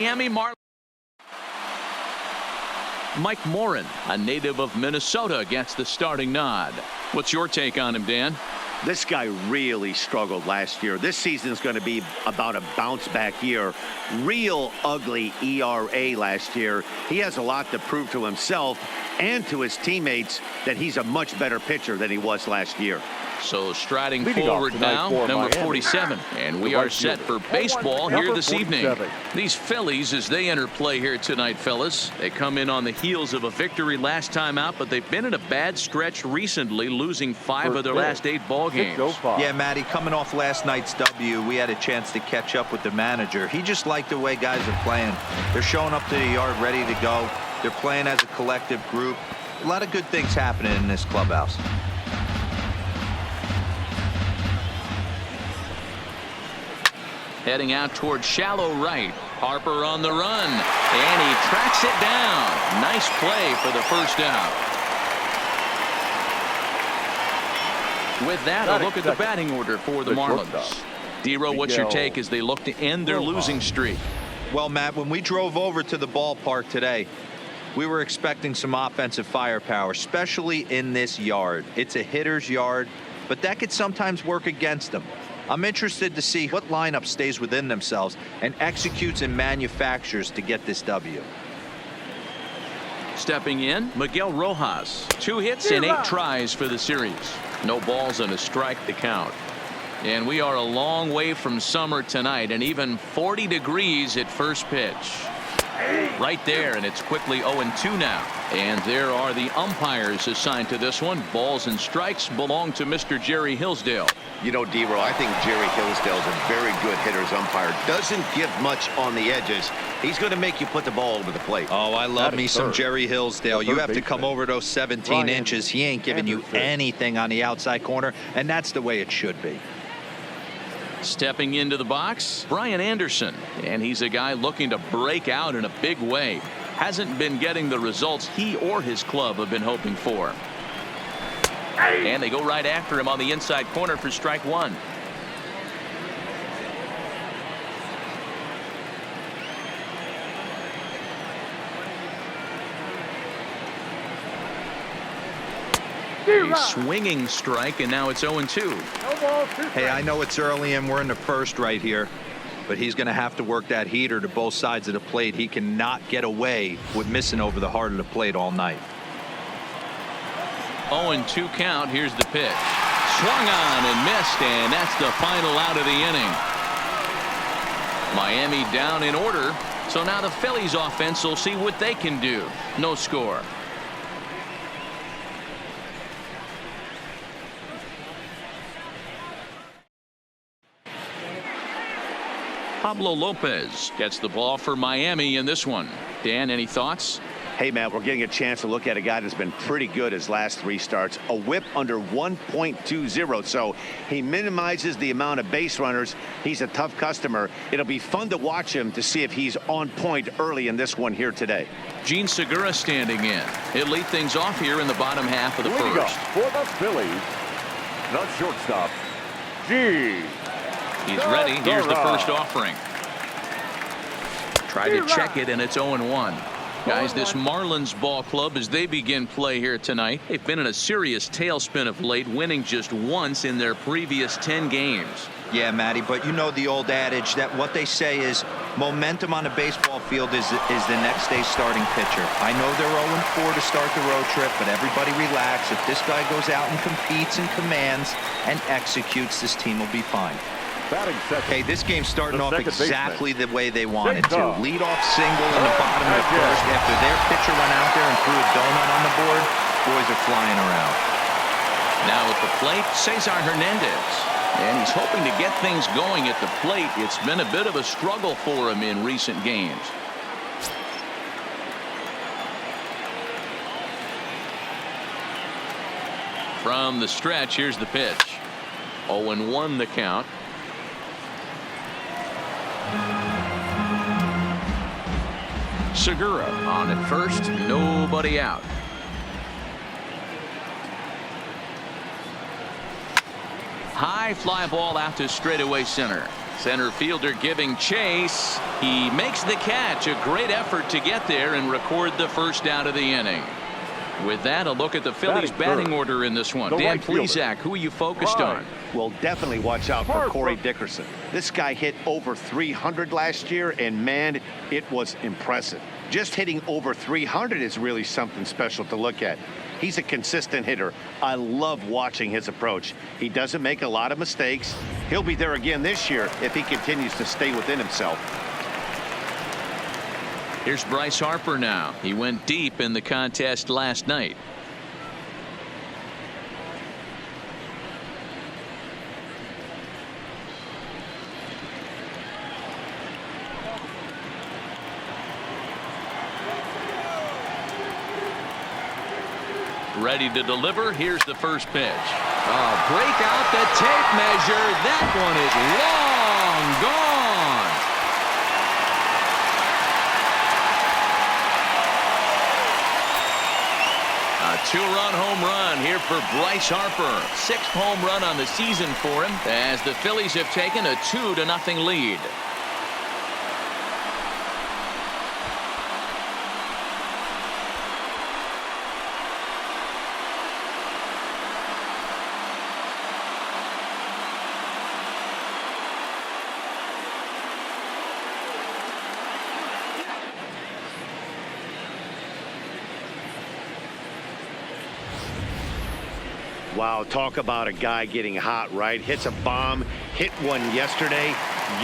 Miami Marlins. Mike Morin, a native of Minnesota, gets the starting nod. What's your take on him, Dan? This guy really struggled last year. This season is going to be about a bounce-back year. Real ugly ERA last year. He has a lot to prove to himself and to his teammates that he's a much better pitcher than he was last year. So striding forward now, number 47. And we are set for baseball here this evening. These Phillies, as they enter play here tonight, fellas, they come in on the heels of a victory last time out, but they've been in a bad stretch recently, losing 5 of their last 8 ball games. Yeah, Matty, coming off last night's W, we had a chance to catch up with the manager. He just liked the way guys are playing. They're showing up to the yard ready to go. They're playing as a collective group. A lot of good things happening in this clubhouse. Heading out towards shallow right. Harper on the run, and he tracks it down. Nice play for the first out. With that, a look at the batting order for the Marlins. D-Row, what's your take as they look to end their losing streak? Well, Matt, when we drove over to the ballpark today, we were expecting some offensive firepower, especially in this yard. It's a hitter's yard, but that could sometimes work against them. I'm interested to see what lineup stays within themselves and executes and manufactures to get this W. Stepping in, Miguel Rojas. 2 hits and 8 tries for the series. No balls and a strike to count. And we are a long way from summer tonight, and even 40 degrees at first pitch. Right there, and it's quickly 0-2 now. And there are the umpires assigned to this one. Balls and strikes belong to Mr. Jerry Hillsdale. You know, D-Row, I think Jerry Hillsdale's a very good hitter's umpire. Doesn't give much on the edges. He's going to make you put the ball over the plate. Oh, I love me some Jerry Hillsdale. You have to come over those 17 inches. He ain't giving you anything on the outside corner, and that's the way it should be. Stepping into the box, Brian Anderson, and he's a guy looking to break out in a big way. Hasn't been getting the results he or his club have been hoping for. And they go right after him on the inside corner for strike 1. A swinging strike, and now it's 0-2. Hey, I know it's early and we're in the first right here, but he's going to have to work that heater to both sides of the plate. He cannot get away with missing over the heart of the plate all night. 0-2 count. Here's the pitch. Swung on and missed, and that's the final out of the inning. Miami down in order, so now the Phillies offense will see what they can do. No score. Pablo Lopez gets the ball for Miami in this one. Dan, any thoughts? Hey, Matt, we're getting a chance to look at a guy that's been pretty good his last 3 starts. A whip under 1.20, so he minimizes the amount of base runners. He's a tough customer. It'll be fun to watch him to see if he's on point early in this one here today. Gene Segura standing in. He'll lead things off here in the bottom half of the first. For the Phillies, the shortstop, Gene. He's ready. Here's the first offering. Tried to check it, and it's 0-1. Guys, this Marlins ball club, as they begin play here tonight, they've been in a serious tailspin of late, winning just once in their previous 10 games. Yeah, Matty, but you know the old adage that what they say is momentum on a baseball field is the next day's starting pitcher. I know they're 0-4 to start the road trip, but everybody relax. If this guy goes out and competes and commands and executes, this team will be fine. Hey, this game's starting off exactly the way they wanted to. Lead-off single in the bottom of the first. After their pitcher went out there and threw a donut on the board, boys are flying around. Now at the plate, Cesar Hernandez. And he's hoping to get things going at the plate. It's been a bit of a struggle for him in recent games. From the stretch, here's the pitch. 0-1 the count. Segura on at first, nobody out. High fly ball out to straightaway center. Center fielder giving chase. He makes the catch. A great effort to get there and record the first out of the inning. With that, a look at the Phillies batting order in this one. Dan Plesac, who are you focused on? Well, definitely watch out for Corey Dickerson. This guy hit over 300 last year, and man, it was impressive. Just hitting over 300 is really something special to look at. He's a consistent hitter. I love watching his approach. He doesn't make a lot of mistakes. He'll be there again this year if he continues to stay within himself. Here's Bryce Harper now. He went deep in the contest last night. Ready to deliver. Here's the first pitch. Break out the tape measure. That one is long gone. A two-run home run here for Bryce Harper. Sixth home run on the season for him as the Phillies have taken a 2-0 lead. Wow, talk about a guy getting hot, right? Hits a bomb, hit one yesterday.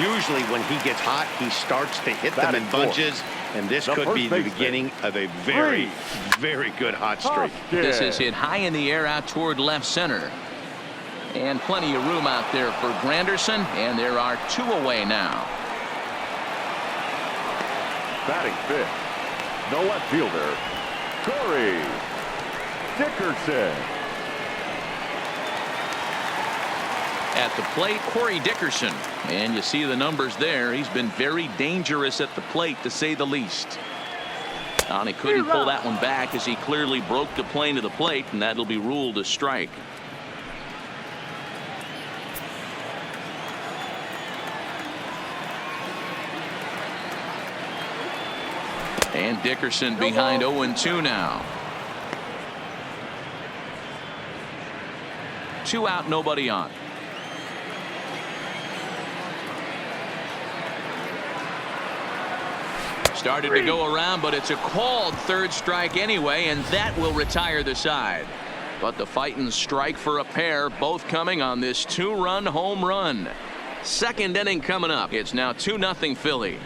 Usually when he gets hot, he starts to hit them in bunches, and this could be the beginning of a very, very good hot streak. This is hit high in the air out toward left center. And plenty of room out there for Granderson, and there are two away now. Batting fifth, the left fielder, Corey Dickerson. At the plate, Corey Dickerson. And you see the numbers there. He's been very dangerous at the plate, to say the least. And he couldn't pull that one back as he clearly broke the plane of the plate, and that'll be ruled a strike. And Dickerson behind 0-2 now. 2 out, nobody on. Started to go around, but it's a called third strike anyway, and that will retire the side. But the fighting strike for a pair, both coming on this 2-run home run. Second inning coming up. It's now 2-0 Philly.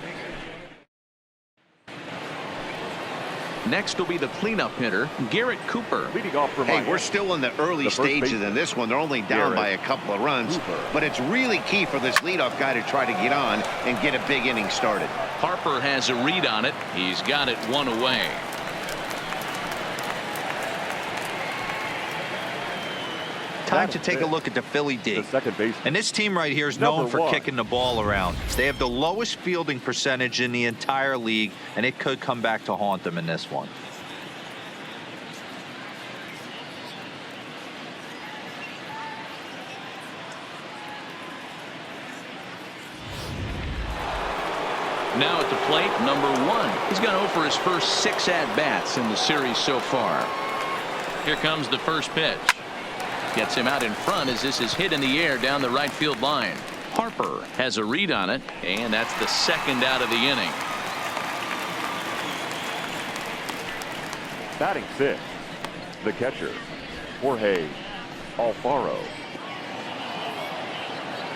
Next will be the cleanup hitter, Garrett Cooper. Leading off from Hey, we're still in the early stages in this one. They're only down by a couple of runs, but it's really key for this leadoff guy to try to get on and get a big inning started. Harper has a read on it. He's got it one away. Time to take a look at the Philly D. And this team right here is known for kicking the ball around. They have the lowest fielding percentage in the entire league, and it could come back to haunt them in this one. Now at the plate, number 1. He's gone over his first 6 at-bats in the series so far. Here comes the first pitch. Gets him out in front as this is hit in the air down the right field line. Harper has a read on it, and that's the second out of the inning. Batting fifth, the catcher, Jorge Alfaro.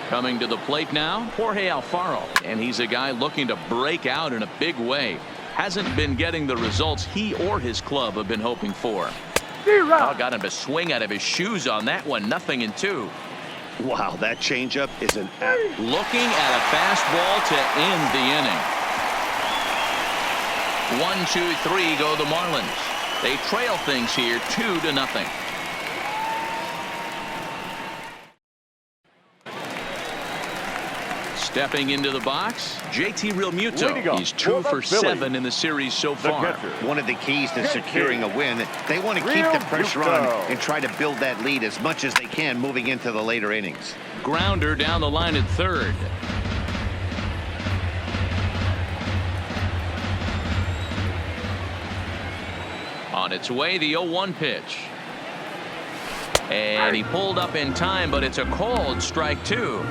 Coming to the plate now, Jorge Alfaro, and he's a guy looking to break out in a big way. Hasn't been getting the results he or his club have been hoping for. Got him to swing out of his shoes on that one. 0-2. Wow, that changeup is an looking at a fastball to end the inning. 1-2-3 go the Marlins. They trail things here 2-0. Stepping into the box, JT Realmuto. He's 2 for 7 in the series so far. One of the keys to securing a win, they want to keep the pressure on and try to build that lead as much as they can moving into the later innings. Grounder down the line at third. On its way, the 0-1 pitch. And he pulled up in time, but it's a called strike 2.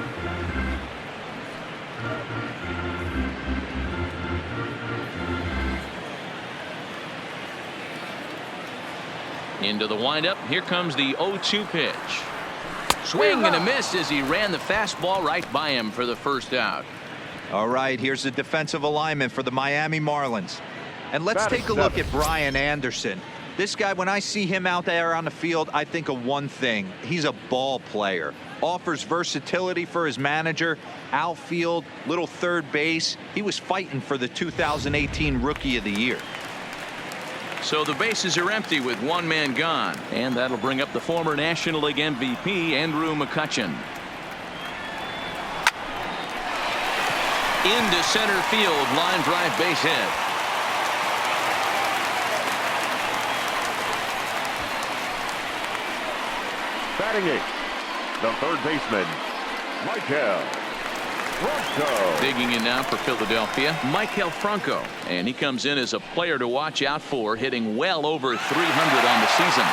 Into the windup. Here comes the 0-2 pitch. Swing and a miss as he ran the fastball right by him for the first out. All right, here's the defensive alignment for the Miami Marlins. And let's take a look at Brian Anderson. This guy, when I see him out there on the field, I think of one thing. He's a ball player. Offers versatility for his manager. Outfield, little third base. He was fighting for the 2018 Rookie of the Year. So the bases are empty with one man gone. And that'll bring up the former National League MVP, Andrew McCutchen. Into center field, line drive base hit. Batting 8th, the third baseman, Michael Franco. Digging in now for Philadelphia, Michael Franco. And he comes in as a player to watch out for, hitting well over 300 on the season.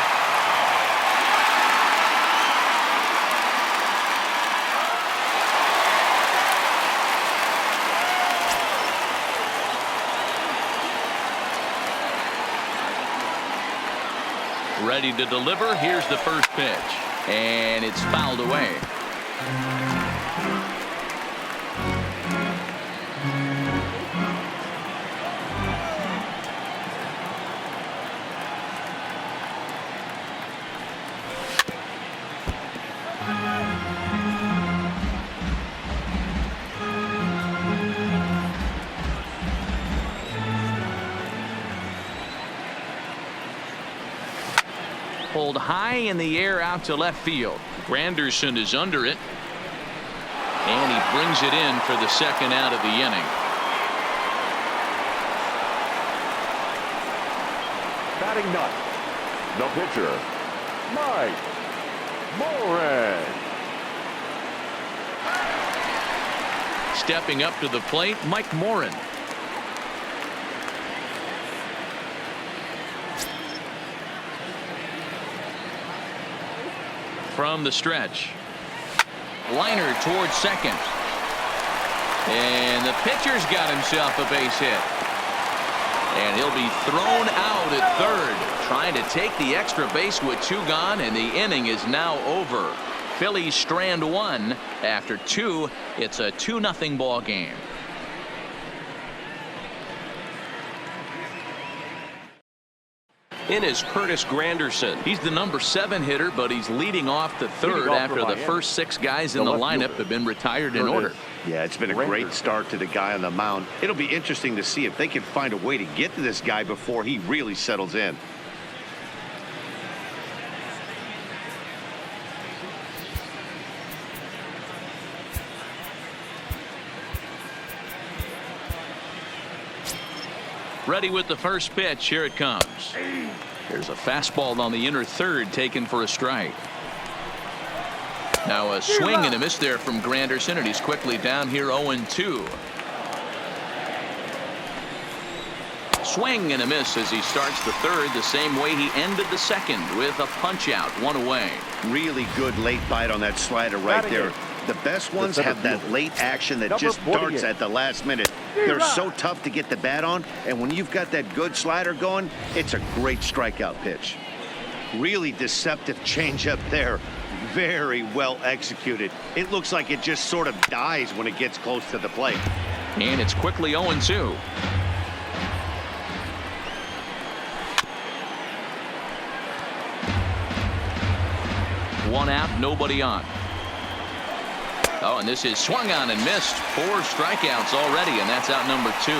Ready to deliver. Here's the first pitch. And it's fouled away. Pulled high in the air out to left field. Granderson is under it. And he brings it in for the second out of the inning. Batting 9th, the pitcher, Mike Moran. Stepping up to the plate, Mike Moran. From the stretch. Liner towards second. And the pitcher's got himself a base hit. And he'll be thrown out at third. Trying to take the extra base with 2 gone, and the inning is now over. Phillies strand 1. After 2, it's a 2-0 ball game. In is Curtis Granderson. He's the number 7 hitter, but he's leading off the third after the first 6 guys in the lineup have been retired in order. Yeah, it's been a great start to the guy on the mound. It'll be interesting to see if they can find a way to get to this guy before he really settles in. Ready with the first pitch. Here it comes. There's a fastball on the inner third taken for a strike. Now a swing and a miss there from Granderson, and he's quickly down here 0-2. Swing and a miss as he starts the third the same way he ended the second, with a punch out, 1 away. Really good late bite on that slider right there. The best ones have that late action that just darts at the last minute. They're so tough to get the bat on, and when you've got that good slider going, it's a great strikeout pitch. Really deceptive changeup there. Very well executed. It looks like it just sort of dies when it gets close to the plate. And it's quickly 0-2. One out, nobody on. Oh, and this is swung on and missed. 4 strikeouts already, and that's out number 2.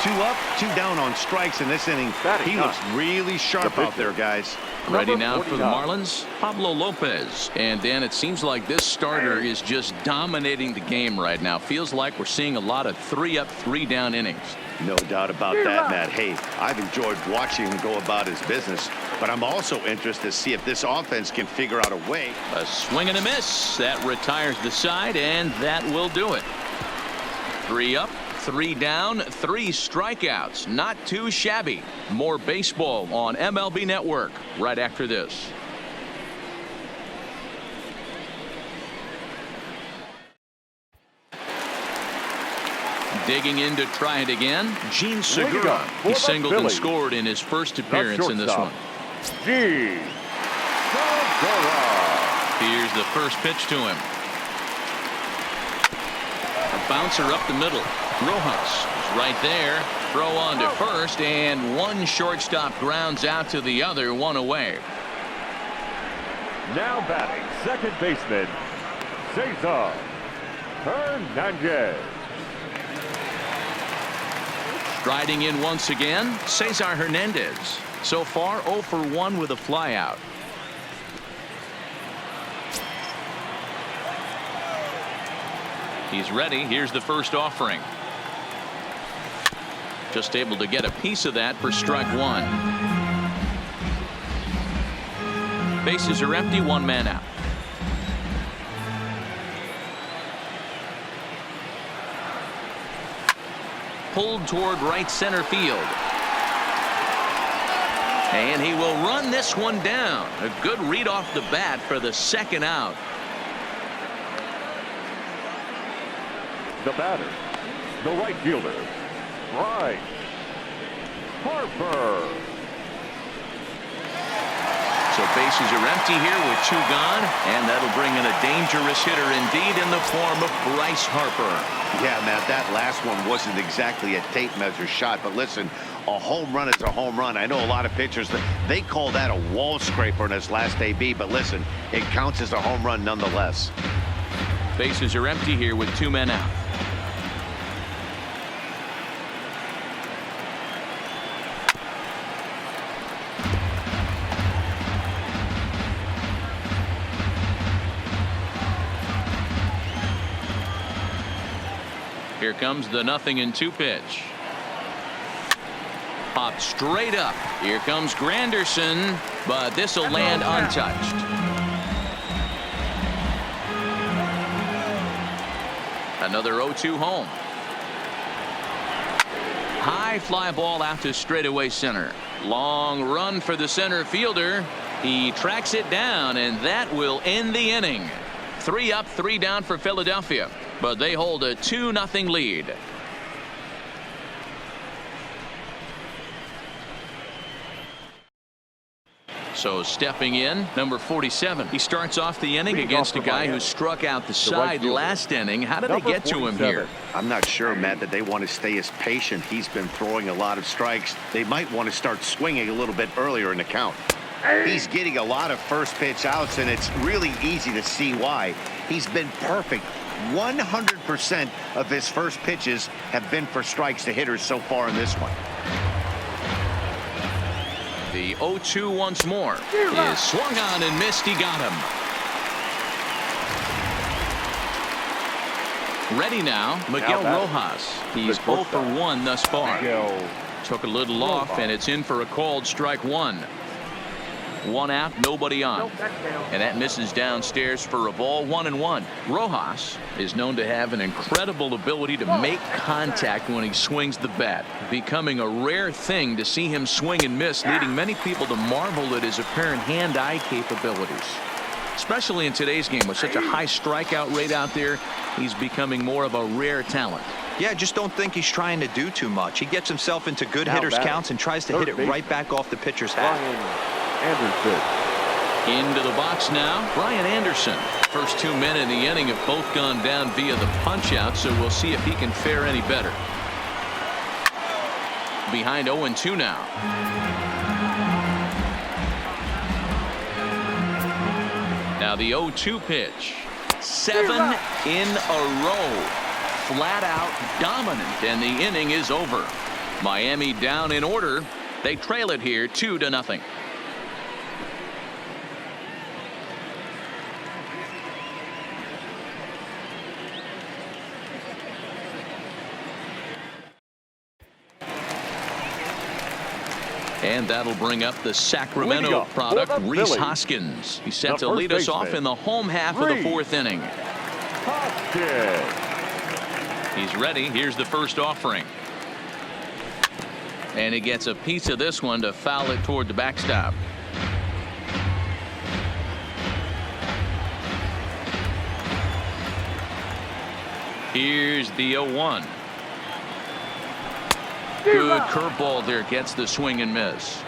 2 up, 2 down on strikes in this inning. He looks really sharp out there, guys. Ready now for the Marlins, Pablo Lopez. And Dan, it seems like this starter is just dominating the game right now. Feels like we're seeing a lot of 3 up, 3 down innings. No doubt about that, Matt. Hey, I've enjoyed watching him go about his business, but I'm also interested to see if this offense can figure out a way. A swing and a miss. That retires the side, and that will do it. 3 up, 3 down, 3 strikeouts. Not too shabby. More baseball on MLB Network right after this. Digging in to try it again, Gene Segura. He singled and scored in his first appearance in this one. Gene Segura. Here's the first pitch to him. A bouncer up the middle. Rojas is right there. Throw on to first, and one shortstop grounds out to the other, 1 away. Now batting second baseman, Cesar Hernandez. Striding in once again, Cesar Hernandez. So far 0 for 1 with a flyout. He's ready. Here's the first offering. Just able to get a piece of that for strike 1. Bases are empty, 1 man out. Pulled toward right center field. And he will run this one down. A good read off the bat for the second out. The batter, the right fielder, Bryce Harper. So bases are empty here with 2 gone, and that'll bring in a dangerous hitter indeed in the form of Bryce Harper. Yeah, Matt, that last one wasn't exactly a tape measure shot, but listen, a home run is a home run. I know a lot of pitchers, they call that a wall scraper in his last AB, but listen, it counts as a home run nonetheless. Bases are empty here with 2 men out. Here comes the 0-2 pitch. Popped straight up. Here comes Granderson, but this will land untouched. Another 0-2 home. High fly ball out to straightaway center. Long run for the center fielder. He tracks it down, and that will end the inning. 3 up, 3 down for Philadelphia, but they hold a 2-0 lead. So stepping in, number 47. He starts off the inning against a guy who struck out the side last inning. How did they get to him here? I'm not sure, Matt, that they want to stay as patient. He's been throwing a lot of strikes. They might want to start swinging a little bit earlier in the count. He's getting a lot of first pitch outs, and it's really easy to see why. He's been perfect. 100% of his first pitches have been for strikes to hitters so far in this one. The 0-2 once more is swung on and missed. He got him. Ready now, Miguel Rojas. He's 0 for 1 thus far. Took a little off, and it's in for a called strike 1. 1 out, nobody on. And that misses downstairs for a ball, 1-1. Rojas is known to have an incredible ability to make contact when he swings the bat, becoming a rare thing to see him swing and miss, leading many people to marvel at his apparent hand-eye capabilities. Especially in today's game with such a high strikeout rate out there, he's becoming more of a rare talent. Yeah, I just don't think he's trying to do too much. He gets himself into good hitters counts and tries to hit it right back off the pitcher's hat. Into the box now, Brian Anderson. First 2 men in the inning have both gone down via the punch-out, so we'll see if he can fare any better. Behind 0-2 now. Now the 0-2 pitch. 7 in a row. Flat out dominant, and the inning is over. Miami down in order. They trail it here 2-0. And that'll bring up the Sacramento product, Rhys Hoskins. He's set to lead us off in the home half of the 4th inning. He's ready. Here's the first offering. And he gets a piece of this one to foul it toward the backstop. Here's the 0-1. Good curveball there. Gets the swing and miss.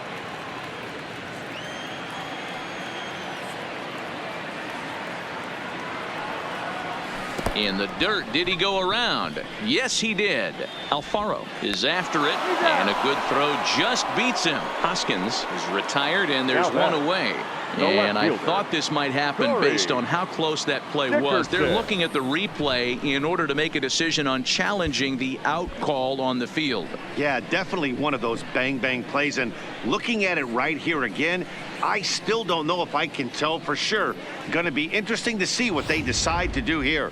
In the dirt. Did he go around? Yes, he did. Alfaro is after it, and a good throw just beats him. Hoskins is retired, and there's one away. And I thought this might happen based on how close that play was. They're looking at the replay in order to make a decision on challenging the out call on the field. Yeah, definitely one of those bang plays. And looking at it right here again, I still don't know if I can tell for sure. Going to be interesting to see what they decide to do here.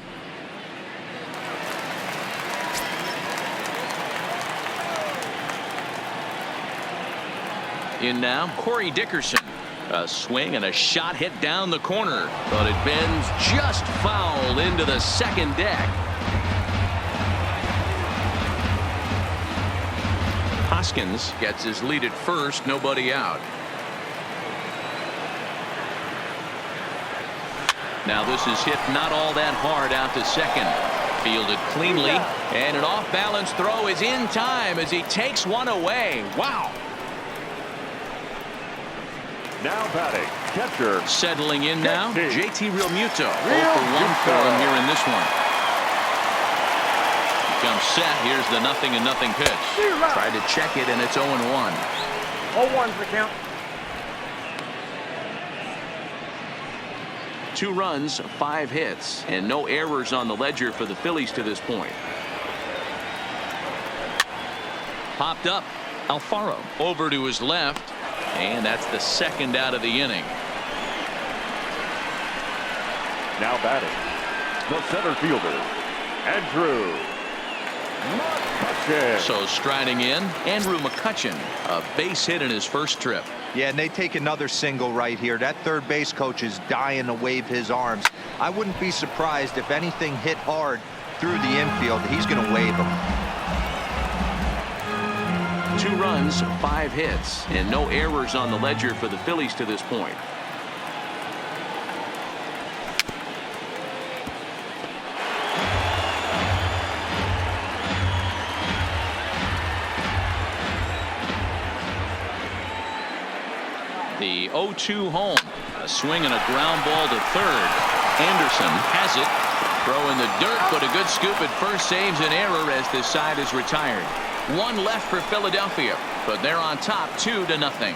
In now, Corey Dickerson. A swing and a shot hit down the corner, but it bends just foul into the second deck. Hoskins gets his lead at first, nobody out. Now this is hit not all that hard out to second. Fielded cleanly, and an off-balance throw is in time as he takes one away. Wow. Now batting, catcher. Settling in now, JT Realmuto. 0 for 1 for him here in this one. Comes set. Here's the 0-0 pitch. Tried to check it, and it's 0-1. 0-1's the count. 2 runs, 5 hits, and no errors on the ledger for the Phillies to this point. Popped up. Alfaro over to his left. And that's the second out of the inning. Now batting, the center fielder, Andrew McCutchen. So striding in, Andrew McCutchen, a base hit in his first trip. Yeah, and they take another single right here. That third base coach is dying to wave his arms. I wouldn't be surprised if anything hit hard through the infield. He's going to wave them. 2 runs, 5 hits, and no errors on the ledger for the Phillies to this point. The 0-2 home. A swing and a ground ball to third. Anderson has it. Throw in the dirt, but a good scoop at first saves an error as this side is retired. 1 left for Philadelphia, but they're on top 2-0.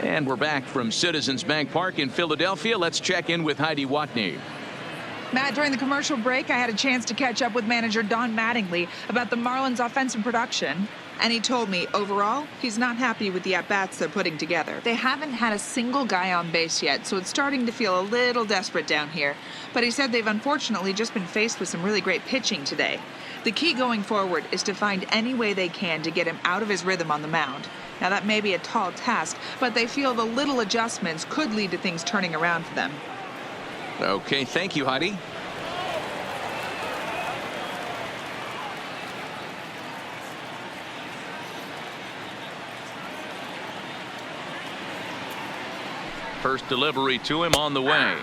And we're back from Citizens Bank Park in Philadelphia. Let's check in with Heidi Watney. Matt, during the commercial break, I had a chance to catch up with manager Don Mattingly about the Marlins' offensive production. And he told me, overall, he's not happy with the at-bats they're putting together. They haven't had a single guy on base yet, so it's starting to feel a little desperate down here. But he said they've unfortunately just been faced with some really great pitching today. The key going forward is to find any way they can to get him out of his rhythm on the mound. Now, that may be a tall task, but they feel the little adjustments could lead to things turning around for them. Okay, thank you, Heidi. First delivery to him on the way.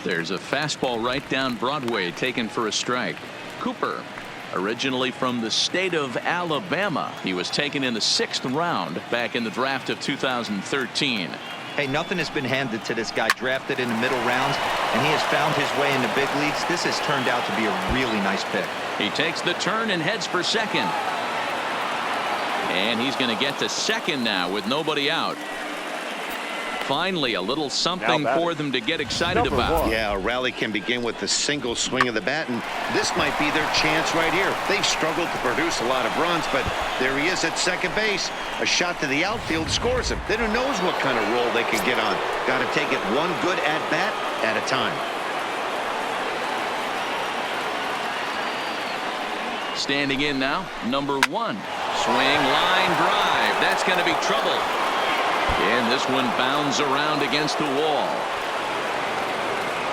There's a fastball right down Broadway taken for a strike. Cooper, originally from the state of Alabama. He was taken in the 6th round back in the draft of 2013. Hey, nothing has been handed to this guy. Drafted in the middle rounds, and he has found his way in the big leagues. This has turned out to be a really nice pick. He takes the turn and heads for second. And he's going to get to second now with nobody out. Finally, a little something for them to get excited about. Yeah, a rally can begin with a single swing of the bat, and this might be their chance right here. They've struggled to produce a lot of runs, but there he is at second base. A shot to the outfield scores him. Then who knows what kind of roll they can get on. Got to take it one good at-bat at a time. Standing in now, number 1. Swing, line drive. That's going to be trouble. And this one bounds around against the wall.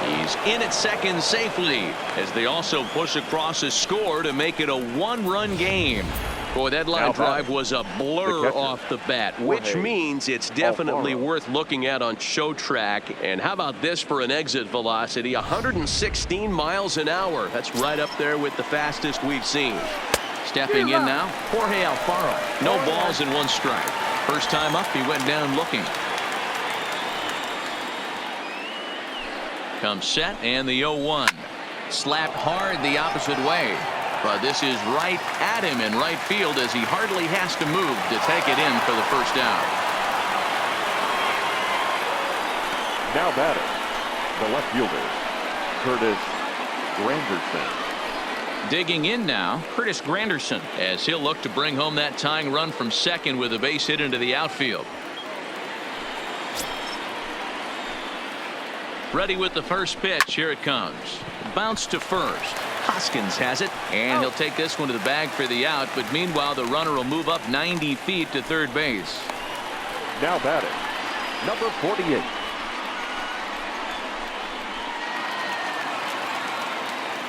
He's in at second safely as they also push across a score to make it a one-run game. Boy, that line drive was a blur off the bat, which means it's definitely worth looking at on show track. And how about this for an exit velocity? 116 miles an hour. That's right up there with the fastest we've seen. Stepping in now, Jorge Alfaro. No balls and one strike. First time up, he went down looking. Comes set and the 0-1. Slapped hard the opposite way. But this is right at him in right field as he hardly has to move to take it in for the first out. Now batting, the left fielder, Curtis Granderson. Digging in now, Curtis Granderson, as he'll look to bring home that tying run from second with a base hit into the outfield. Ready with the first pitch. Here it comes. Bounce to first. Hoskins has it, and he'll take this one to the bag for the out, but meanwhile the runner will move up 90 feet to third base. Now batting, number 48.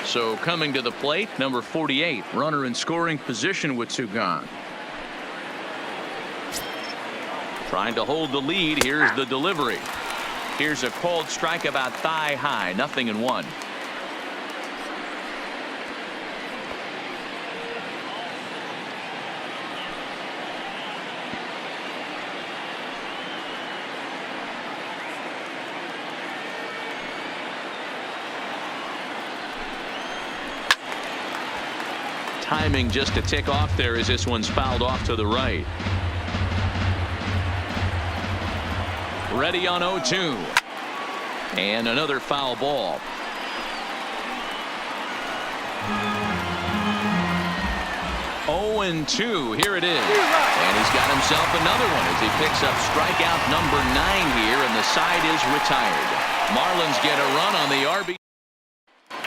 So coming to the plate, number 48, runner in scoring position with two gone. Trying to hold the lead. Here's the delivery. Here's a cold strike about thigh high, 0-1. Timing just a tick off there as this one's fouled off to the right. Ready on 0-2. And another foul ball. Oh, 0-2. Here it is. And he's got himself another one as he picks up strikeout number 9 here, and the side is retired. Marlins get a run on the RB.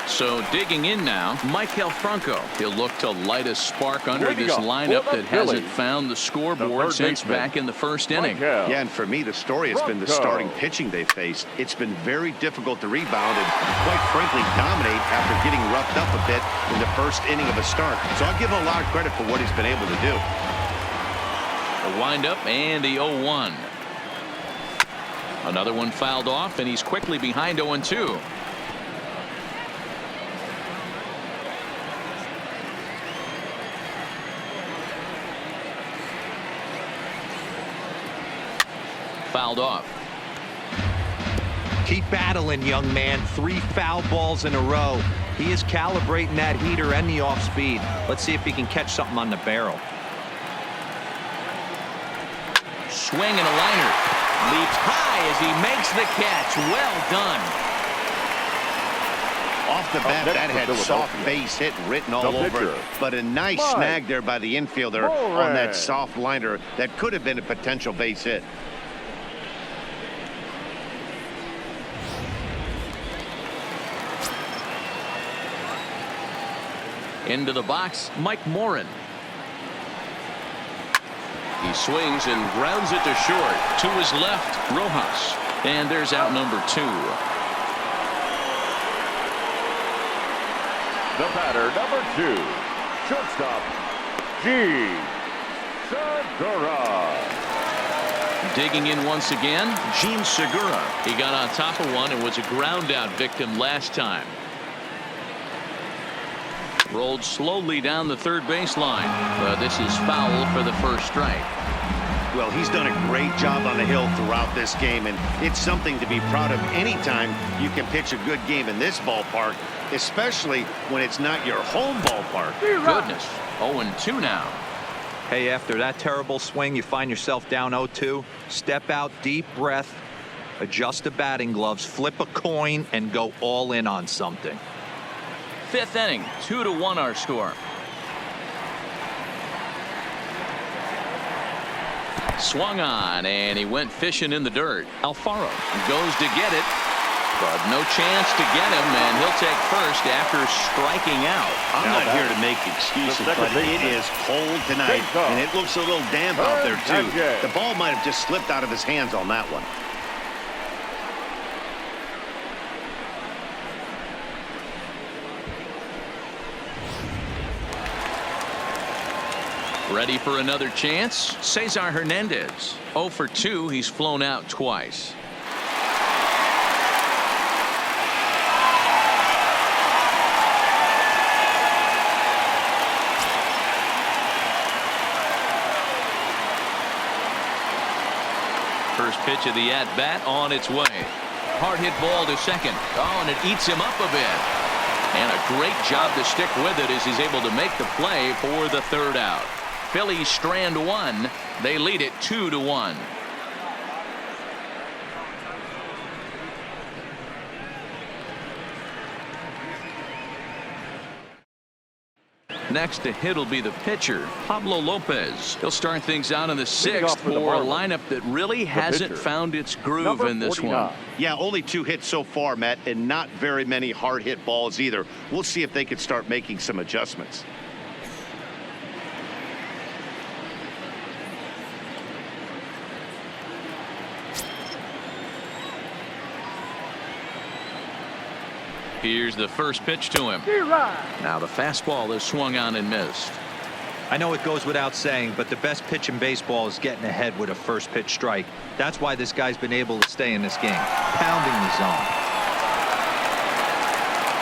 So digging in now, Michael Franco. He'll look to light a spark under this lineup that hasn't found the scoreboard since back in the first inning. Yeah, and for me, the story has been the starting pitching they faced. It's been very difficult to rebound and, quite frankly, dominate after getting roughed up a bit in the first inning of a start. So I'll give him a lot of credit for what he's been able to do. A windup and the 0-1. Another one fouled off, and he's quickly behind 0-2. Fouled off. Keep battling, young man. 3 foul balls in a row. He is calibrating that heater and the off speed. Let's see if he can catch something on the barrel. Swing and a liner. Leaps high as he makes the catch. Well done. Off the bat, that had soft base hit written all over it, but a nice snag there by the infielder on that soft liner that could have been a potential base hit. Into the box, Mike Morin. He swings and grounds it to short. To his left, Rojas. And there's out number 2. The batter, number 2, shortstop, G. Segura. Digging in once again, Gene Segura. He got on top of one and was a ground out victim last time. Rolled slowly down the third baseline, but this is foul for the first strike. Well, he's done a great job on the hill throughout this game, and it's something to be proud of anytime you can pitch a good game in this ballpark, especially when it's not your home ballpark. Goodness. 0-2 now. Hey, after that terrible swing, you find yourself down 0-2. Step out, deep breath, adjust the batting gloves, flip a coin, and go all in on something. 5th inning, 2-1 our score. Swung on, and he went fishing in the dirt. Alfaro goes to get it. but no chance to get him, and he'll take first after striking out. I'm not here to make excuses, but it is cold tonight, and it looks a little damp out there, too. The ball might have just slipped out of his hands on that one. Ready for another chance? Cesar Hernandez. 0 for 2. He's flown out twice. First pitch of the at-bat on its way. Hard hit ball to second. Oh, and it eats him up a bit. And a great job to stick with it as he's able to make the play for the third out. Phillies strand one. They lead it 2-1. Next to hit will be the pitcher, Pablo Lopez. He'll start things out in the sixth for a lineup that really hasn't found its groove in this one. Yeah, only 2 hits so far, Matt, and not very many hard hit balls either. We'll see if they can start making some adjustments. Here's the first pitch to him. Now the fastball is swung on and missed. I know it goes without saying, but the best pitch in baseball is getting ahead with a first pitch strike. That's why this guy's been able to stay in this game, pounding the zone.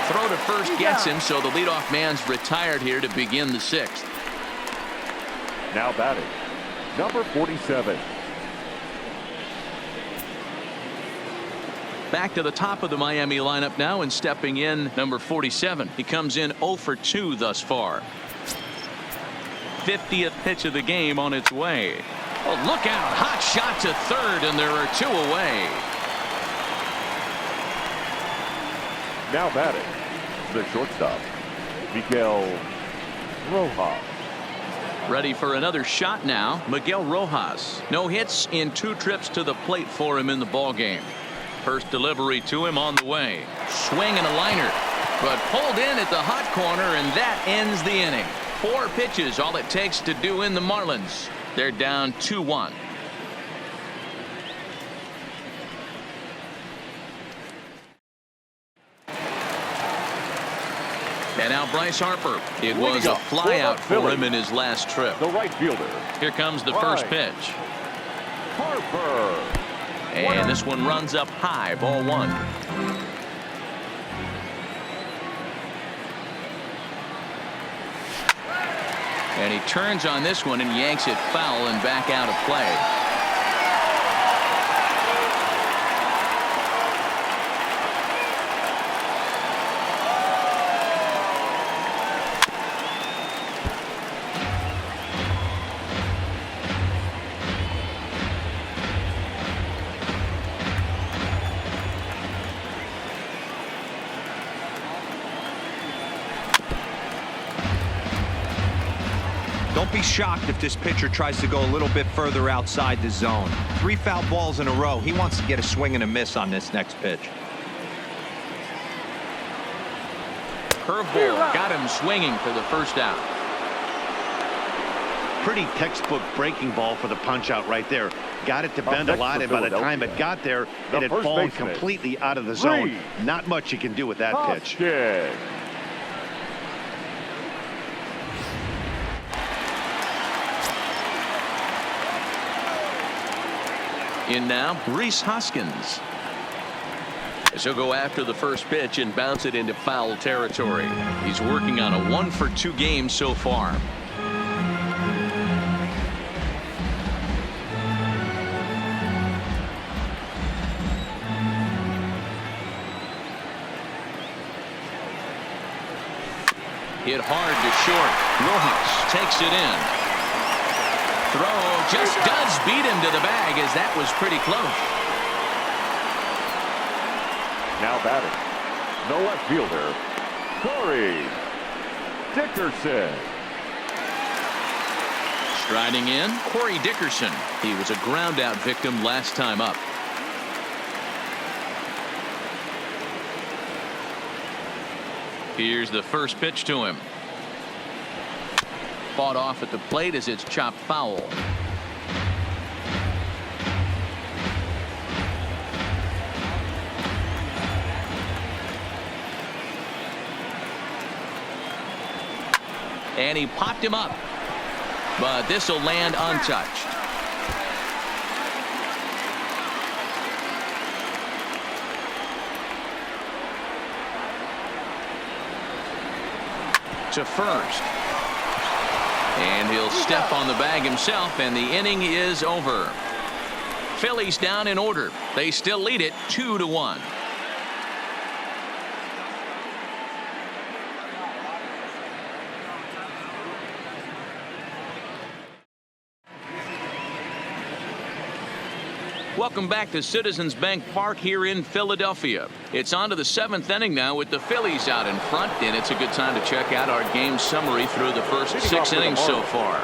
Throw to first gets him, so the leadoff man's retired here to begin the sixth. Now batting, number 47. Back to the top of the Miami lineup now, and stepping in, number 47. He comes in 0 for 2 thus far. 50th pitch of the game on its way. Oh, look out. Hot shot to third, and there are 2 away. Now batting, the shortstop, Miguel Rojas. Ready for another shot now, Miguel Rojas. No hits in 2 trips to the plate for him in the ballgame. First delivery to him on the way. Swing and a liner, but pulled in at the hot corner, and that ends the inning. 4 pitches, all it takes to do in the Marlins. They're down 2-1. And now Bryce Harper. It was a flyout for him in his last trip. The right fielder. Here comes the first pitch. Harper. And this one runs up high, ball 1. And he turns on this one and yanks it foul and back out of play. Don't be shocked if this pitcher tries to go a little bit further outside the zone. 3 foul balls in a row. He wants to get a swing and a miss on this next pitch. Curveball got him swinging for the first out. Pretty textbook breaking ball for the punch out right there. Got it to bend a lot, and by the time it got there, it had fallen completely out of the zone. Not much you can do with that pitch. In now, Rhys Hoskins. As he'll go after the first pitch and bounce it into foul territory. He's working on a 1 for 2 game so far. Hit hard to short. Rojas takes it in. Throw just does beat him to the bag, as that was pretty close. Now batting, the left fielder, Corey Dickerson. Striding in, Corey Dickerson. He was a ground out victim last time up. Here's the first pitch to him. Fought off at the plate as it's chopped foul. And he popped him up, but this will land untouched. To first, and he'll step on the bag himself, and the inning is over. Phillies down in order. They still lead it 2-1. Welcome back to Citizens Bank Park here in Philadelphia. It's on to the 7th inning now with the Phillies out in front, and it's a good time to check out our game summary through the first 6 innings so far.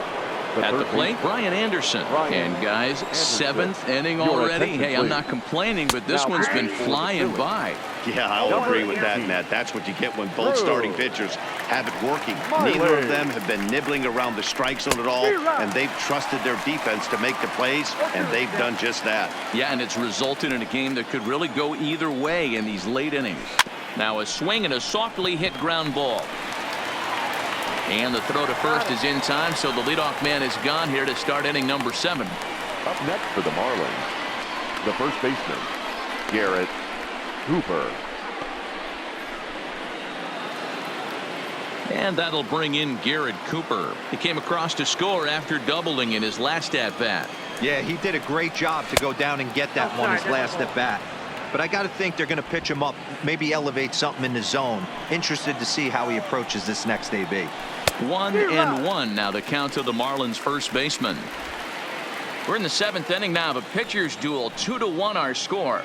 At the plate, Brian Anderson. And guys, 7th inning already. Hey, I'm not complaining, but this one's been flying by. Yeah, I'll agree with that, Matt. That's what you get when both starting pitchers have it working. Neither of them have been nibbling around the strike zone at all, and they've trusted their defense to make the plays, and they've done just that. Yeah, and it's resulted in a game that could really go either way in these late innings. Now a swing and a softly hit ground ball. And the throw to first is in time, so the leadoff man is gone here to start inning number 7. Up next for the Marlins, the first baseman, Garrett Cooper. And that'll bring in Garrett Cooper. He came across to score after doubling in his last at-bat. Yeah, he did a great job to go down and get that one his last at-bat. But I got to think they're going to pitch him up, maybe elevate something in the zone. Interested to see how he approaches this next AB. 1-1 now the count to the Marlins first baseman. We're in the 7th inning now of a pitcher's duel. 2-1 our score.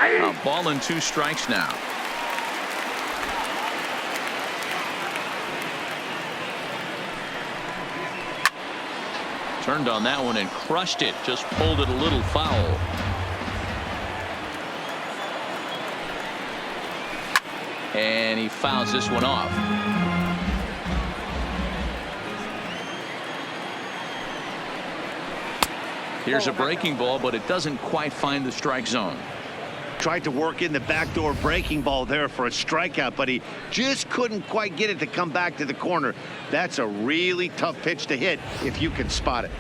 A ball and 2 strikes now. Turned on that one and crushed it. Just pulled it a little foul. And he fouls this one off. Here's a breaking ball, but it doesn't quite find the strike zone. Tried to work in the backdoor breaking ball there for a strikeout, but he just couldn't quite get it to come back to the corner. That's a really tough pitch to hit if you can spot it.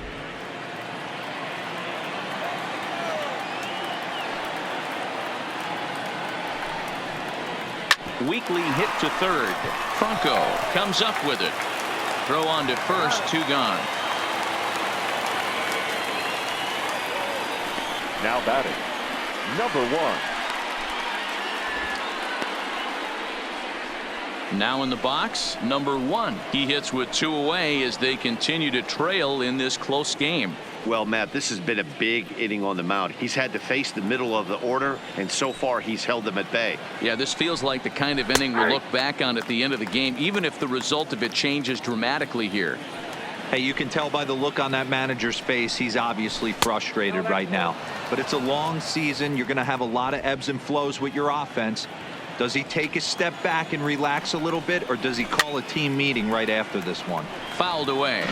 Weekly hit to third. Franco comes up with it. Throw on to first, 2 gone. Now batting, number 1. Now in the box, number 1. He hits with 2 away as they continue to trail in this close game. Well, Matt, this has been a big inning on the mound. He's had to face the middle of the order, and so far he's held them at bay. Yeah, this feels like the kind of inning we'll look back on at the end of the game, even if the result of it changes dramatically here. Hey, you can tell by the look on that manager's face, he's obviously frustrated right now. But it's a long season. You're going to have a lot of ebbs and flows with your offense. Does he take a step back and relax a little bit, or does he call a team meeting right after this one? Fouled away.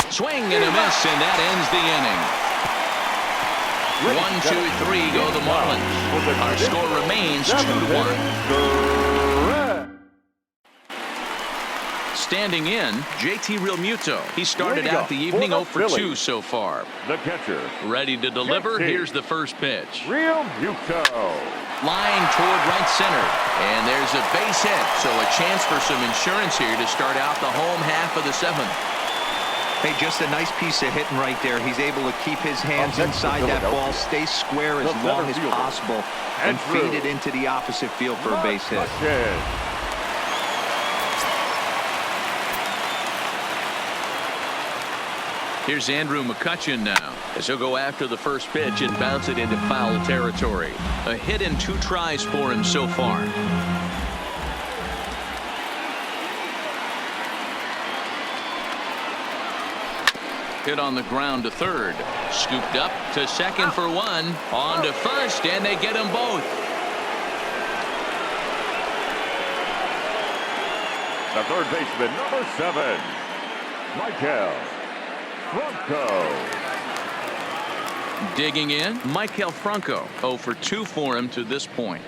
Swing and a miss, and that ends the inning. 1, 2, 3 go the Marlins. Our score remains 2-1. Standing in, JT Realmuto. He started out the evening 0 for 2 so far. The catcher, ready to deliver. Here's the first pitch. Realmuto. Line toward right center. And there's a base hit, so a chance for some insurance here to start out the home half of the 7th. Hey, just a nice piece of hitting right there. He's able to keep his hands inside that ball, stay square as long as possible, and feed it into the opposite field for a base hit. Here's Andrew McCutchen now, as he'll go after the first pitch and bounce it into foul territory. A hit in 2 tries for him so far. Hit on the ground to third. Scooped up to second for one. On to first, and they get them both. The third baseman, number 7, Michael Franco. Digging in, Michael Franco. 0 for 2 for him to this point.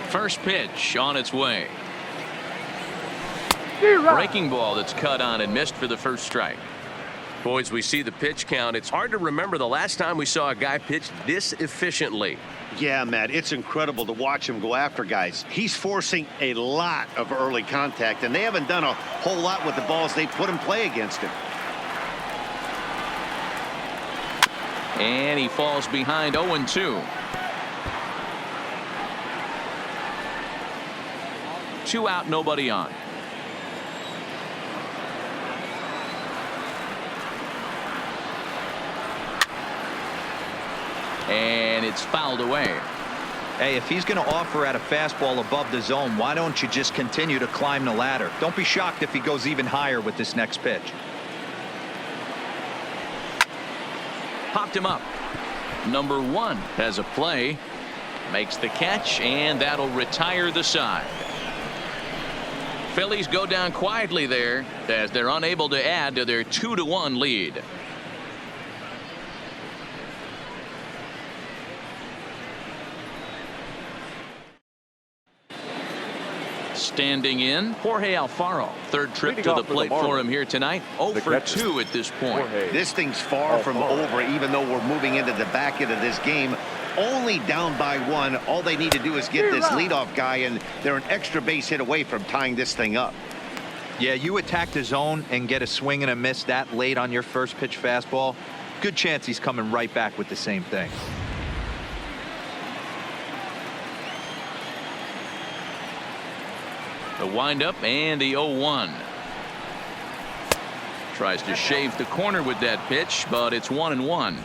First pitch on its way. Breaking ball that's cut on and missed for the first strike. Boys, we see the pitch count. It's hard to remember the last time we saw a guy pitch this efficiently. Yeah, Matt, it's incredible to watch him go after guys. He's forcing a lot of early contact, and they haven't done a whole lot with the balls they put in play against him. And he falls behind 0-2. 2 out, nobody on. And it's fouled away. Hey, if he's going to offer at a fastball above the zone, why don't you just continue to climb the ladder? Don't be shocked if he goes even higher with this next pitch. Popped him up. Number 1 has a play. Makes the catch, and that'll retire the side. Phillies go down quietly there as they're unable to add to their 2-1 lead. Standing in, Jorge Alfaro. Third trip Leading to the off for the plate for Marlins, him here tonight. 0 the for catcher, 2 at this point. Jorge This thing's far from over, even though we're moving into the back end of this game. Only down by 1. All they need to do is get this leadoff guy, and they're an extra base hit away from tying this thing up. Yeah, you attack the zone and get a swing and a miss that late on your first pitch fastball. Good chance he's coming right back with the same thing. The windup and the 0-1. Tries to shave the corner with that pitch, but it's 1-1.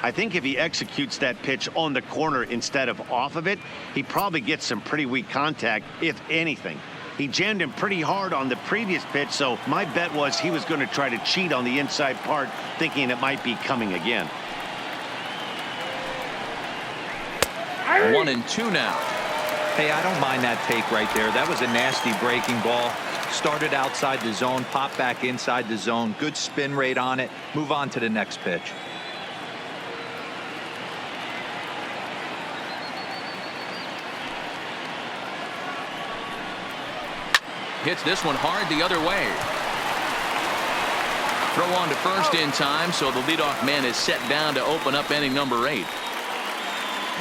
I think if he executes that pitch on the corner instead of off of it, he probably gets some pretty weak contact, if anything. He jammed him pretty hard on the previous pitch, so my bet was he was going to try to cheat on the inside part, thinking it might be coming again. 1-2 now. Hey, I don't mind that take right there. That was a nasty breaking ball. Started outside the zone, popped back inside the zone. Good spin rate on it. Move on to the next pitch. Hits this one hard the other way. Throw on to first in time, so the leadoff man is set down to open up inning number 8.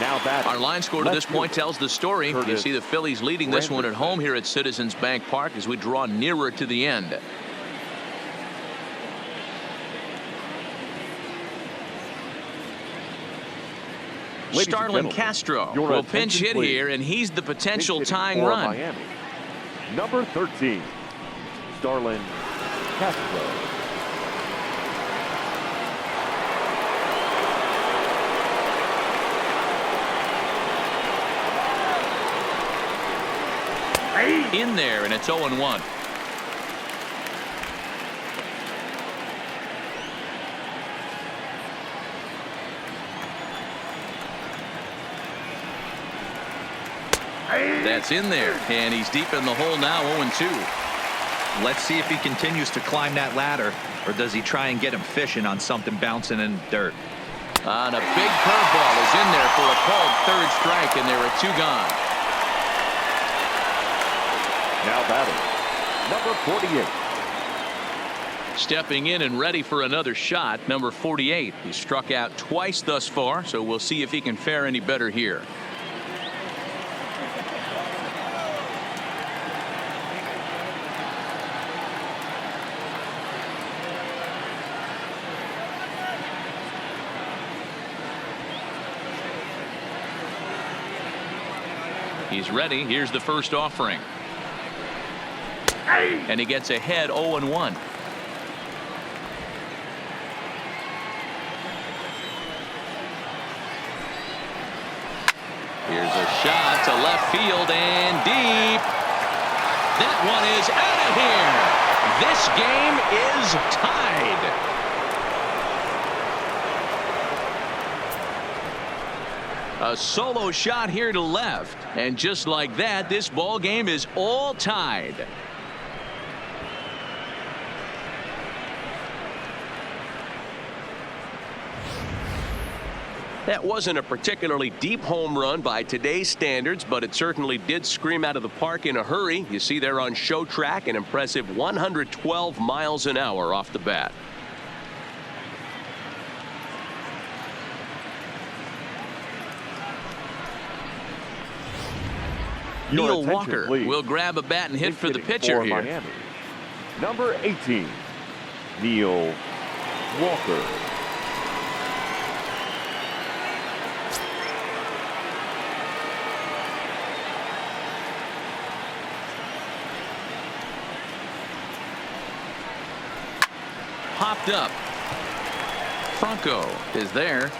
Now batting. Our line score to this point tells the story. You see the Phillies leading this one at home here at Citizens Bank Park as we draw nearer to the end. Starlin Castro will pinch hit here, and he's the potential tying run. Miami. Number 13, Starlin Castro. In there, and it's 0-1. That's in there, and he's deep in the hole now. 0-2. Let's see if he continues to climb that ladder, or does he try and get him fishing on something bouncing in the dirt. And a big curveball is in there for a called third strike, and there are 2 gone. Now batting, number 48. Stepping in and ready for another shot, number 48. He's struck out twice thus far, so we'll see if he can fare any better here. He's ready. Here's the first offering. And he gets ahead 0-1. Here's a shot, to left field and deep. That one is out of here. This game is tied. A solo shot here to left, and just like that, this ball game is all tied. That wasn't a particularly deep home run by today's standards, but it certainly did scream out of the park in a hurry. You see there on show track an impressive 112 miles an hour off the bat. Neil Walker will grab a bat and hit for the pitcher here. Miami. Number 18, Neil Walker. Popped up. Franco is there.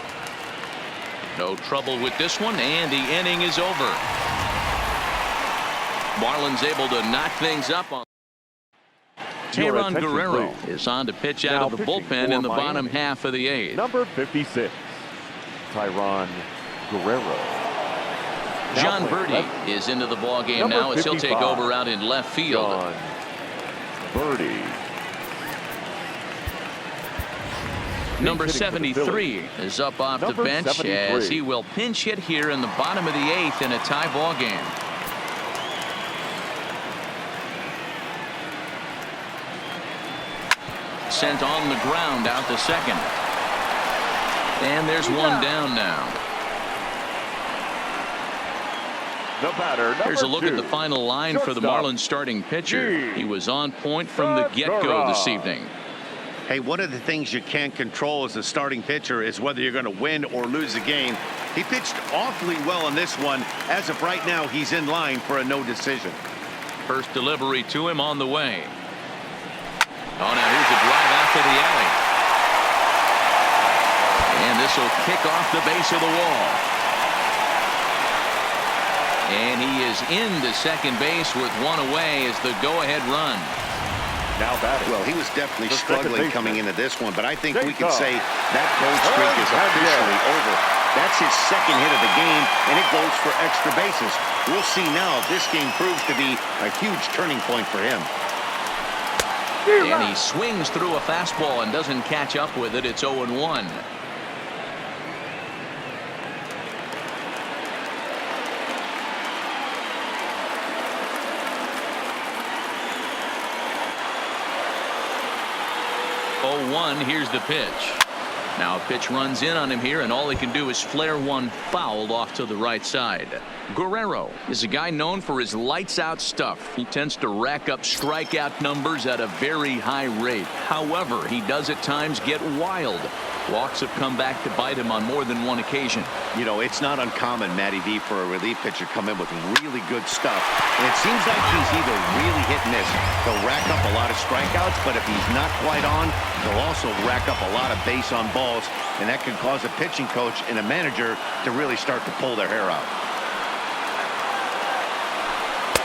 No trouble with this one, and the inning is over. Marlins able to knock things up on. Aaron Guerrero is on to pitch out of the bullpen in the bottom half of the eighth. Number 56, Tyron Guerrero. John Birdie is into the ball game now as he'll take over out in left field. John Birdie. Number 73 is up off the bench as he will pinch hit here in the bottom of the eighth in a tie ball game. Sent on the ground out to second. And there's one down now. The batter, Here's a look at the final line for the Marlins starting pitcher. He was on point from the get-go this evening. Hey, one of the things you can't control as a starting pitcher is whether you're going to win or lose a game. He pitched awfully well in this one. As of right now, he's in line for a no decision. First delivery to him on the way. Oh, now here's a drive out to the alley. And this will kick off the base of the wall. And he is into second base with one away as the go-ahead run. Now batting. Well, he was definitely struggling coming into this one, but I think we can say that cold streak is officially over. That's his second hit of the game, and it goes for extra bases. We'll see now if this game proves to be a huge turning point for him. And he swings through a fastball and doesn't catch up with it. It's 0-1. Here's the pitch. Now a pitch runs in on him here, and all he can do is flare one foul off to the right side. Guerrero is a guy known for his lights-out stuff. He tends to rack up strikeout numbers at a very high rate. However, he does at times get wild. Walks have come back to bite him on more than one occasion. You know, it's not uncommon, Matty V, for a relief pitcher to come in with really good stuff. And it seems like he's either really hit and miss. He'll rack up a lot of strikeouts, but if he's not quite on, he'll also rack up a lot of base on balls. And that can cause a pitching coach and a manager to really start to pull their hair out.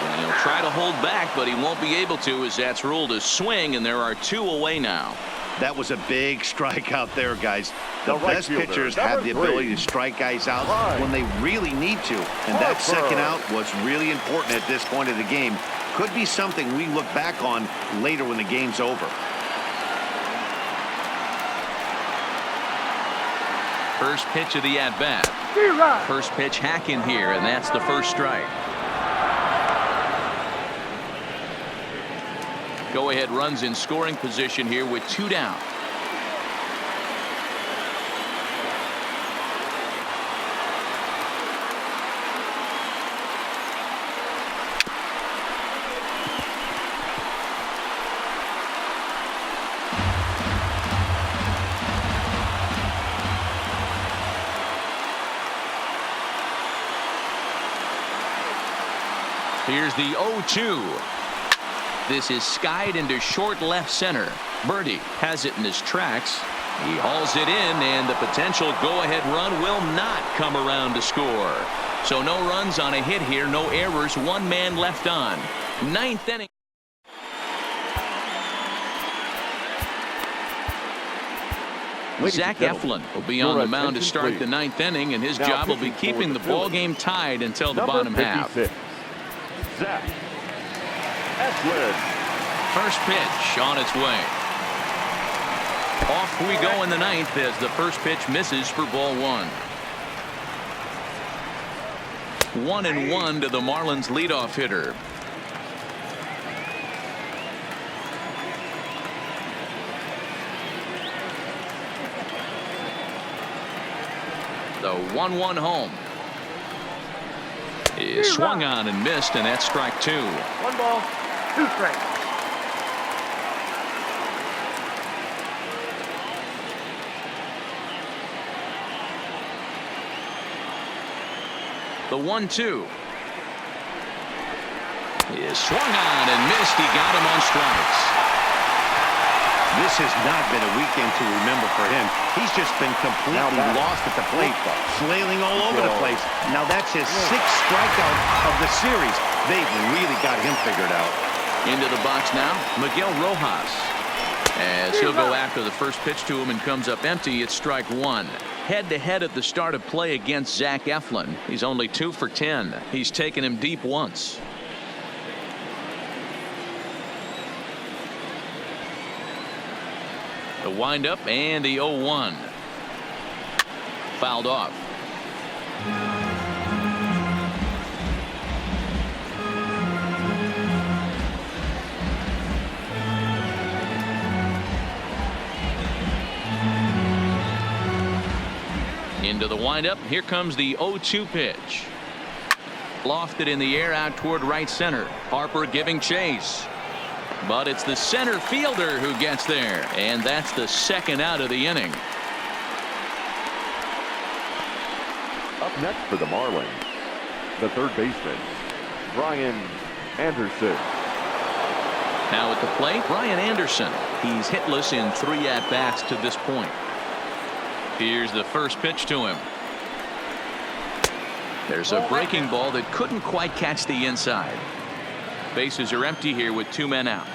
And he'll try to hold back, but he won't be able to, as that's ruled a swing, and there are two away now. That was a big strikeout there, guys. The best pitchers have the ability to strike guys out when they really need to. And that second out was really important at this point of the game. Could be something we look back on later when the game's over. First pitch of the at-bat. First pitch hack in here, and that's the first strike. Go-ahead runs in scoring position here with two down. Here's the 0-2. This is skied into short left center. Birdie has it in his tracks, He hauls it in, and the potential go-ahead run will not come around to score. So no runs on a hit here, no errors, one man left on. Ninth inning. Zach Eflin will be on the mound to start the ninth inning, and his job will be keeping the ball game tied until the bottom half. Zach Eflin. First pitch on its way. Off we go in the ninth as the first pitch misses for ball one. 1-1 to the Marlins leadoff hitter. The 1-1 home is swung on and missed, and that's strike two. 1 ball, 2 strikes. The 1-2 is swung on and missed. He got him on strikes. This has not been a weekend to remember for him. He's just been completely lost at the plate, flailing all over the place. Now that's his 6th strikeout of the series. They've really got him figured out. Into the box now, Miguel Rojas. As he'll go after the first pitch to him and comes up empty, it's strike one. Head-to-head at the start of play against Zach Eflin. He's only 2 for 10. He's taken him deep once. The windup and the 0-1. Fouled off. Into the windup. Here comes the 0-2 pitch. Lofted in the air out toward right center. Harper giving chase. But it's the center fielder who gets there, and that's the second out of the inning. Up next for the Marlins, the third baseman, Brian Anderson. Now at the plate, Brian Anderson. He's hitless in 3 at-bats to this point. Here's the first pitch to him. There's a breaking ball that couldn't quite catch the inside. Bases are empty here with 2 men out.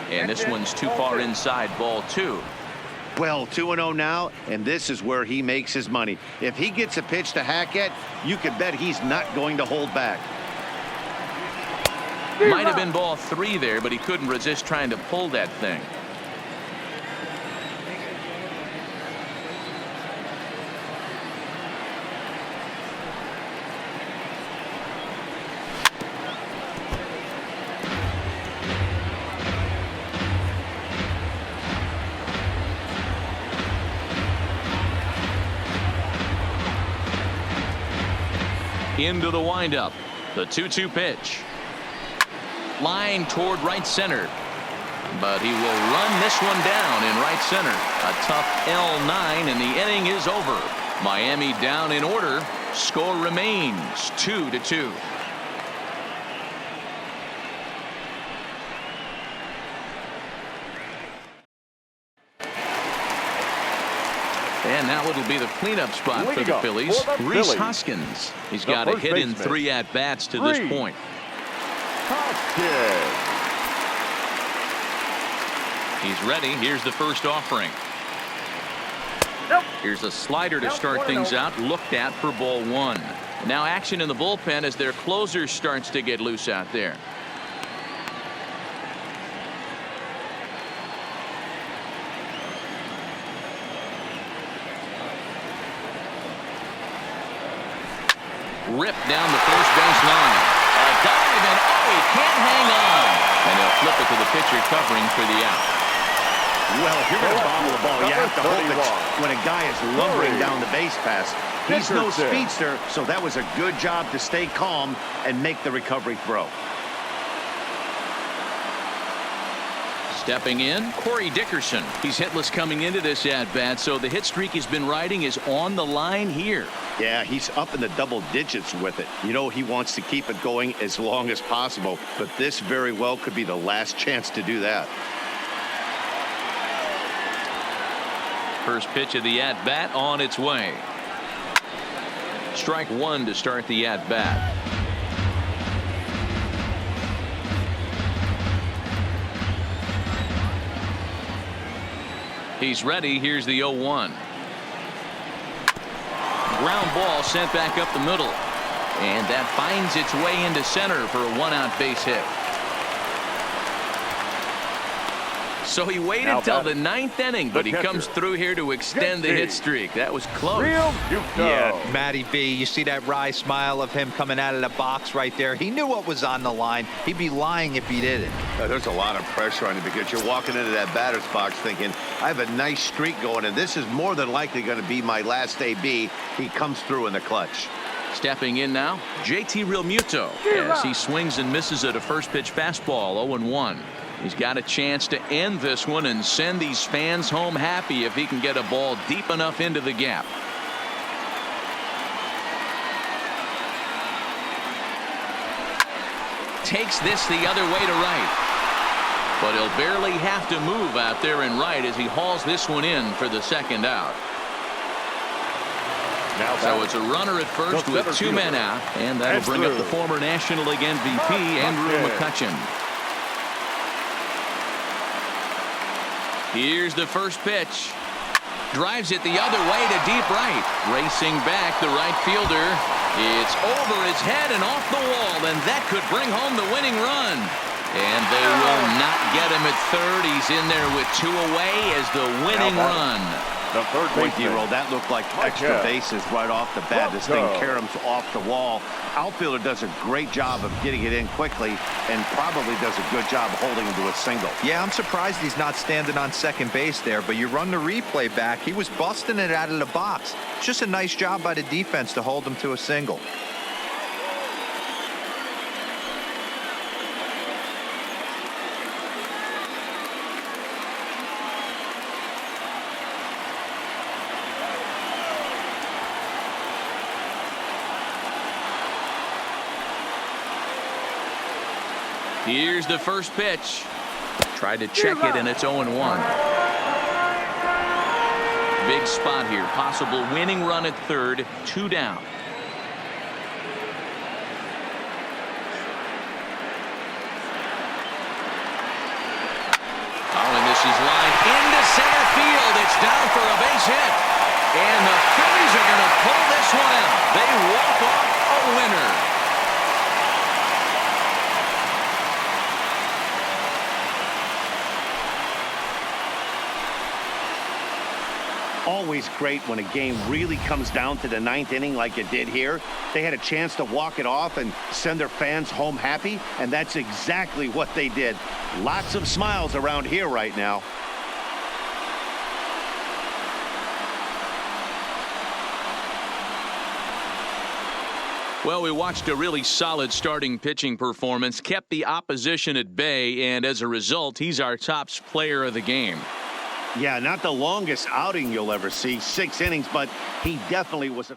And this one's too far inside, ball 2. Well, 2-0 now, and this is where he makes his money. If he gets a pitch to Hackett, you can bet he's not going to hold back. Might have been ball 3 there, but he couldn't resist trying to pull that thing. Into the windup. The 2-2 pitch. Line toward right center. But he will run this one down in right center. A tough L9, and the inning is over. Miami down in order. Score remains 2-2. And now it'll be the cleanup spot for the Phillies. Rhys Hoskins. He's got a hit in 3 at-bats to this point. Hoskins. He's ready. Here's the first offering. Here's a slider to start things out. Looked at for ball 1. Now action in the bullpen as their closer starts to get loose out there. Ripped down the first base line. A dive, and he can't hang on. And he'll flip it to the pitcher covering for the out. Well, if you're going to bobble the ball, you have to hold it when a guy is lumbering down the base pass. He's no speedster, so that was a good job to stay calm and make the recovery throw. Stepping in, Corey Dickerson. He's hitless coming into this at-bat, so the hit streak he's been riding is on the line here. Yeah, he's up in the double digits with it. You know, he wants to keep it going as long as possible, but this very well could be the last chance to do that. First pitch of the at-bat on its way. Strike one to start the at-bat. He's ready. Here's the 0-1. Ground ball sent back up the middle. And that finds its way into center for a one-out base hit. So he waited till the ninth inning, but he comes through here to extend the hit streak. That was close. Yeah, Matty B, you see that wry smile of him coming out of the box right there. He knew what was on the line. He'd be lying if he didn't. There's a lot of pressure on you because you're walking into that batter's box thinking, I have a nice streak going, and this is more than likely going to be my last AB. He comes through in the clutch. Stepping in now, JT Realmuto as he swings and misses at a first pitch fastball, 0-1. He's got a chance to end this one and send these fans home happy if he can get a ball deep enough into the gap. Takes this the other way to right. But he'll barely have to move out there in right as he hauls this one in for the second out. So it's a runner at first with two men out, and that'll bring up the former National League MVP, Andrew McCutchen. Here's the first pitch. Drives it the other way to deep right. Racing back, the right fielder. It's over his head and off the wall, and that could bring home the winning run. And they will not get him at third. He's in there with two away as the winning run. The third point, D-roll, that looked like extra bases right off the bat. This thing caroms off the wall. Outfielder does a great job of getting it in quickly and probably does a good job holding him to a single. Yeah, I'm surprised he's not standing on second base there, but you run the replay back. He was busting it out of the box. Just a nice job by the defense to hold him to a single. Here's the first pitch. Tried to check it, and it's 0-1. Big spot here. Possible winning run at third. Two down. Oh, and this is lined into center field. It's down for a base hit. And the Phillies are going to pull this one out. They walk off a winner. Always great when a game really comes down to the ninth inning like it did here. They had a chance to walk it off and send their fans home happy, and that's exactly what they did. Lots of smiles around here right now. Well, we watched a really solid starting pitching performance, kept the opposition at bay, and as a result, he's our top player of the game. Yeah, not the longest outing you'll ever see, 6 innings, but he definitely was a